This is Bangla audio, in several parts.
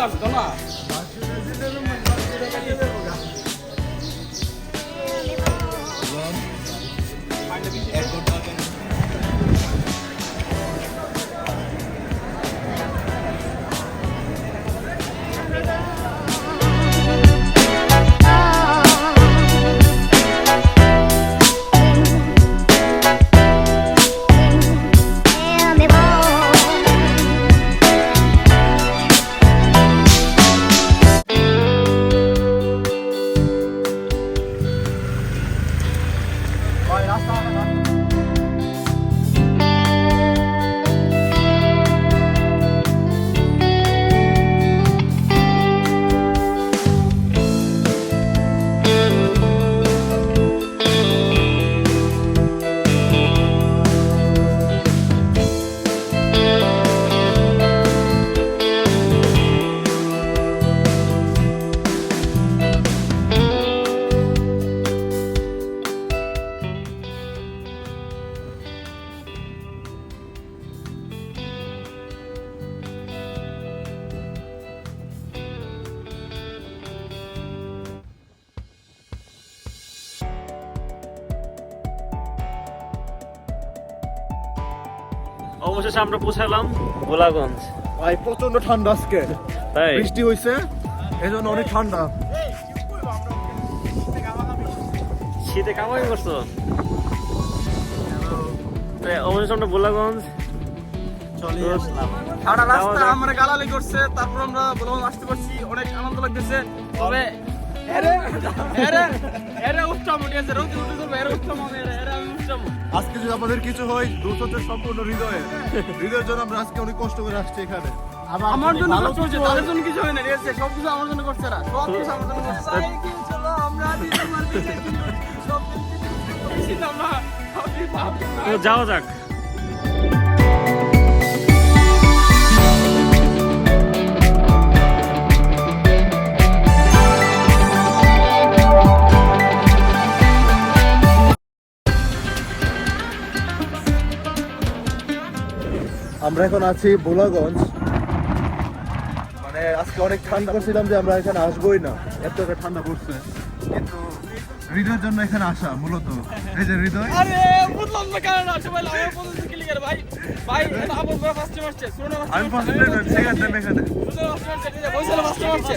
আসতো না অবশেষে আমরা পৌঁছালাম গোলাগঞ্জ। ভাই প্রচন্ড ঠান্ডা আজকে, তাই বৃষ্টি হয়েছে এজন্য অনেক ঠান্ডা। শীতে কামাই করছো? অবশেষে আমরা গোলাগঞ্জ চলে আসলাম। সারা রাস্তা আমরা গালালি করছে, তারপর আমরা বললাম আসতে পারছি, অনেক আনন্দ লাগতেছে। তবে আজকে যদি আমাদের কিছু হয় দুঃখ সম্পূর্ণ হৃদয়ের জন্য আমরা আজকে অনেক কষ্ট করে আসছি এখানে। আমার জন্য কষ্ট হচ্ছে, তাদের জন্য কিছু হয় না, ঠিক আছে? সবকিছু আমার জন্য করছে না, সবকিছু আমার জন্য করছে। তো যাওয়া যাক। আমরা এখন আছি বোলাগঞ্জ। মানে আজকে অনেক ঠান্ডা করছিলাম যে আমরা এখানে আসবোই না, এত ঠান্ডা পড়ছে, কিন্তু হৃদয়ের জন্য এখানে আসা মূলত। এই যে হৃদয়, আরে বুঝলাম না কেন না সবাই আমার পদ্ধতি ক্লিয়ার ভাই ভাই এটা আপন বড় ফার্স্ট মারছে শুনো না আমি ফার্স্ট টাইম সেকেন্ড টাইম এখানে ফার্স্ট মারছে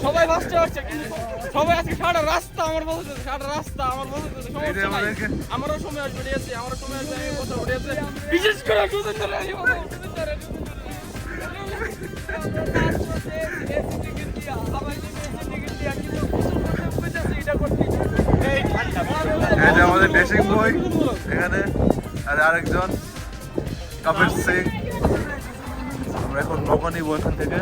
সবাই ফার্স্ট মারছে, কিন্তু সবাই আজকে সারা রাস্তা আমার বলতে সারা রাস্তা আমার বলতে সমস্যা নাই। আমারও সময় আসবে, ঠিক আছে? আমারও সময় আসবে, আমি কথা বলে আছে বিশেষ করে দুদিন ধরে আমি বলবো দুদিন ধরে এই যে আমাদের ড্রেসিং বয় এখানে, আর আরেকজন কাপের সিং। আমরা এখন নৌকা নিব এখান থেকে,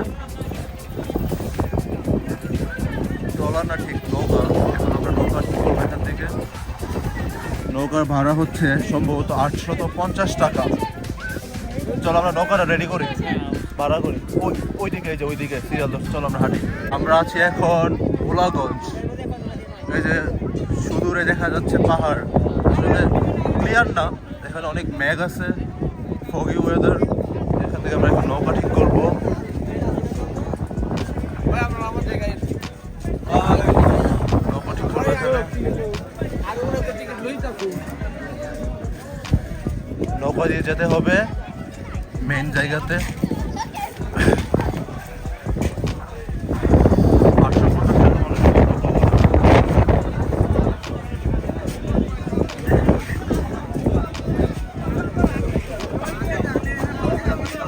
ট্রলার না ঠিক নৌকা। এখন আমরা নৌকা ঠিক করবো এখান থেকে। নৌকার ভাড়া হচ্ছে সম্ভবত 850 টাকা। চলো আমরা নৌকাটা রেডি করি, ভাড়া করি। ওইদিকে এই যে ওইদিকে সিরিয়াল দশ, চলো আমরা হাঁটি। আমরা আছি এখন গোলাগঞ্জ। এই যে সুদূরে দেখা যাচ্ছে পাহাড়, আসলে ক্লিয়ার না, এখানে অনেক মেঘ আছে, ফগি ওয়েদার। এখান থেকে আমরা এখন নৌকা ঠিক করবো। নৌকা ঠিক করবো এখানে। নৌকা দিয়ে যেতে হবে মেইন জায়গাতে।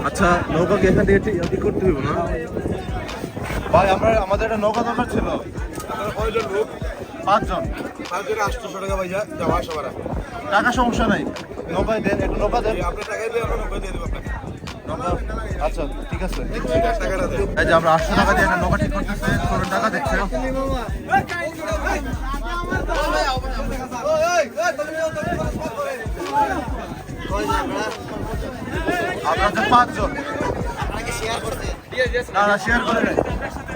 আচ্ছা, নৌকাকে এখান থেকে ঠিক করতে হইব না ভাই? আমাদের একটা নৌকা দরকার ছিল। কয়জন লোক? 5 জন। 5 জনে 800 টাকা ভাই যাওয়া আসা ভাড়া। টাকা সমস্যা নাই, নৌকায় দেন, একটু নৌকা দেন। আপনি টাকা দিয়ে আমরা নৌকা দিয়ে দেব আপনাকে। নৌকা আচ্ছা ঠিক আছে, টাকাটা দেন। এই যে আমরা 800 টাকা দিয়ে একটা নৌকা ঠিক করতেছি, তোর টাকা দিচ্ছে। আমরা তো 5 জন। না না শেয়ার করে নেই,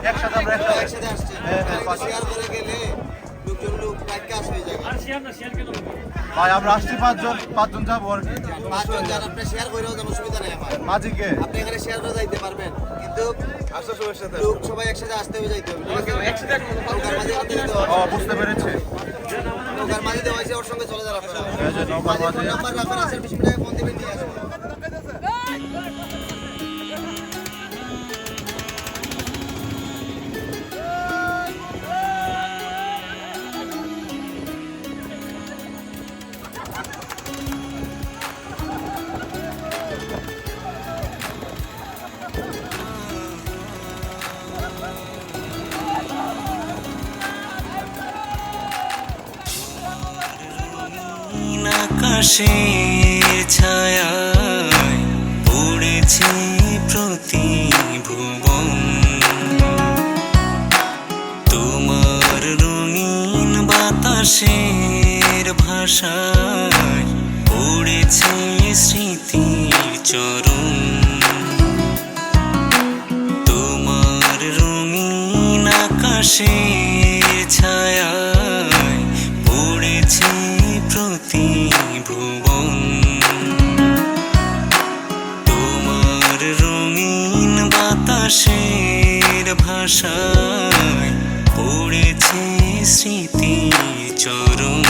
একসাথে আমরা একসাথে আসছি। হ্যাঁ হ্যাঁ, শেয়ার করে গেলে লোকজন লোক প্র্যাকটিস হয়ে যায়। ভাই আমরা আসছি পাঁচজন যাবো আর কি। পাঁচজন যান, আপনি শেয়ার করেও যেন সুবিধা নেই আমার। মাঝিকে আপনি এখানে শেয়ার করে যাইতে পারবেন, কিন্তু লোক সবাই একসাথে আসতে হবে, যাইতে হবে। নৌকার মাঝে করতে দিতে হবে। ও বুঝতে পেরেছি। নৌকার মাঝে দেওয়া হয়েছে, ওর সঙ্গে চলে যান আপনারা। এই যে নৌকার মাঝে ফোন মাঝে নাম্বার রাখবেন, আসার 20 মিনিট আগে ফোন দিবেন, নিয়ে আসবেন। আকাশের ছায়ায় পড়েছে প্রতিভুবন, তোমার রঙিন বাতাসের ভাষায় পড়েছে স্মৃতির চরণ, তোমার রঙিন আকাশের ছায়ায় পড়েছে প্রতিভুবন, তোমার রঙিন বাতাসের ভাষায় পড়েছে স্মৃতি চরণ।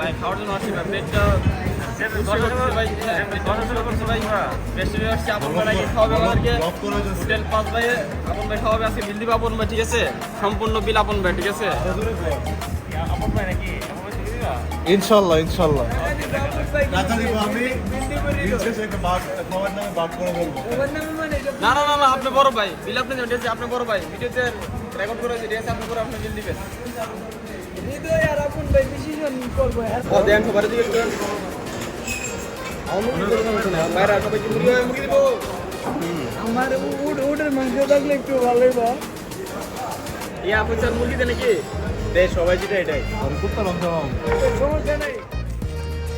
ভাই খাওয়ার জন্য আসছি ভাই, পেটটা ভাই বেশি আসছি। আপন ভাই আগে খাওয়াবে আমাদেরকে, হোটেল 5 ভাই আপন ভাই খাওয়াবে আজকে, বিল দিবে আপন ভাই, ঠিক আছে? সম্পূর্ণ বিল আপন ভাই, ঠিক আছে? ইনশাল্লাহ ইনশাল্লাহ টাকা দিব আমি, দিন শেষে একটা খাওয়ার নামে ভাগ করে বলবো। না না না না, আপনি বড় ভাই, বিল আপনি দেবেন, ঠিক আছে? আপনি বড় ভাই, ভিডিওতে রেকর্ড করে আছে, ঠিক আছে? আপনি করে আপনি বিল দিবেন। ও দেন সবার দিকে করেন। বাইরে সবাই কি মুরগি দিব? আমার উটের মাংস থাকলে একটু ভালোই বা ইয়া আপনি স্যার মুরগি দেন নাকি?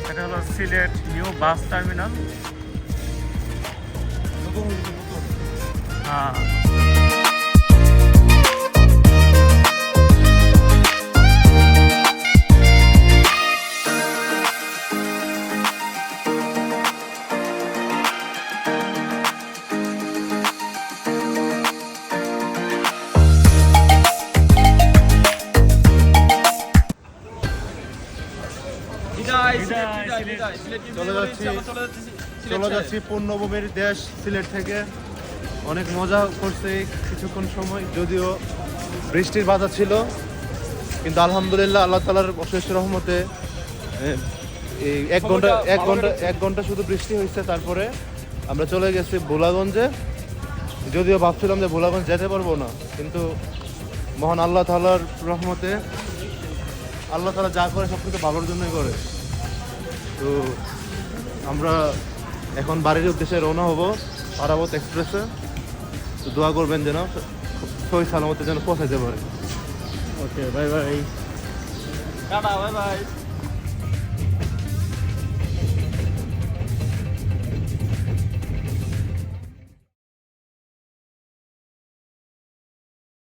এটা হলো সিলেট নিউ বাস টার্মিনাল। হ্যাঁ বিদায় বিদায়, বিদায় সিলেট। বিদায় সিলেট কি চলে যাচ্ছি। আমরা চলে যাচ্ছি চলে যাচ্ছি পূর্ণভূমির দেশ সিলেট থেকে। অনেক মজা করছে এই কিছুক্ষণ সময়, যদিও বৃষ্টির বাধা ছিল, কিন্তু আলহামদুলিল্লাহ আল্লাহ তাআলার অশেষ রহমতে এই এক ঘন্টা শুধু বৃষ্টি হয়েছে। তারপরে আমরা চলে গেছি ভোলাগঞ্জে। যদিও ভাবছিলাম যে ভোলাগঞ্জ যেতে পারবো না, কিন্তু মহান আল্লাহ তাআলার রহমতে আল্লাহ তাআলা যা করে সব কিছু ভালোর জন্যই করে। তো আমরা এখন বাড়ির উদ্দেশ্যে রওনা হব পারাবত এক্সপ্রেসে। তো দোয়া করবেন যেন সহি সালামতে যেন পৌঁছাতে পারে। Okay bye bye. Tata bye bye